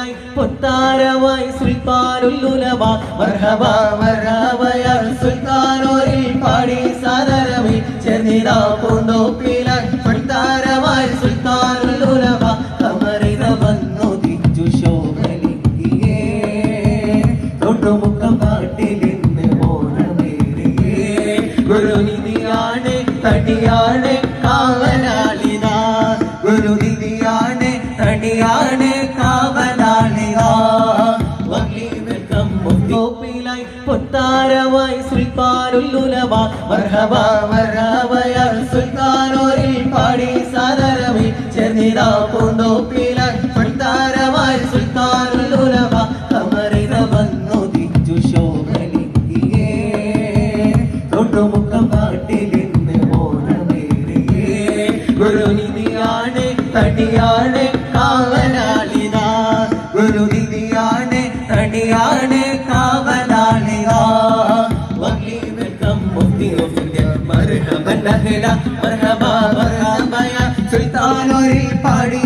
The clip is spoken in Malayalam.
തോപ്പിലായി പൊത്താരമായി സുൽത്താനുൽ ഉലമ മർഹബ മർഹബ യാ സുൽത്താനോരിൽ പാടി സാദരമേ ചേർന്നിതാ പൂന്തോപ്പിലായി പൊത്താരമായി സുൽത്താനുൽ ഉലമ കമറിത വന്നുദിച്ചു ശോഭലിംഗിയേ തൊട്ടുമുഖം പാട്ടിലിന്ന് മോനമേറിയേ ഗുരുനിധിയാണ് തടിയാണ് കാവലാളിതാ ഗുരുനിധിയാണ് തടിയാണ് കാവലാളിതാ തോപ്പിലായി പൊത്താരമായി സുൽത്താനുൽ ഉലമ മർഹബ മർഹബ യാ സുൽത്താനോരിൽ പാടി സാദരമേ ചേർന്നിതാ പൂന്തോപ്പിലായി പൊത്താരമായി സുൽത്താനുൽ ഉലമ കമറിത വന്നുദിച്ചു ശോഭലിംഗിയേ തൊട്ടുമുഖം പാട്ടിലിന്ന് മോനമേറിയേ ഗുരുനിധിയാണ് തടിയാണ് കാവലാളിതാ ഗുരുനിധിയാണ് തടിയാണ് കാവലാളിതാ മർഹബ മർഹബ യാ സുൽത്താനോരിൽ പാടി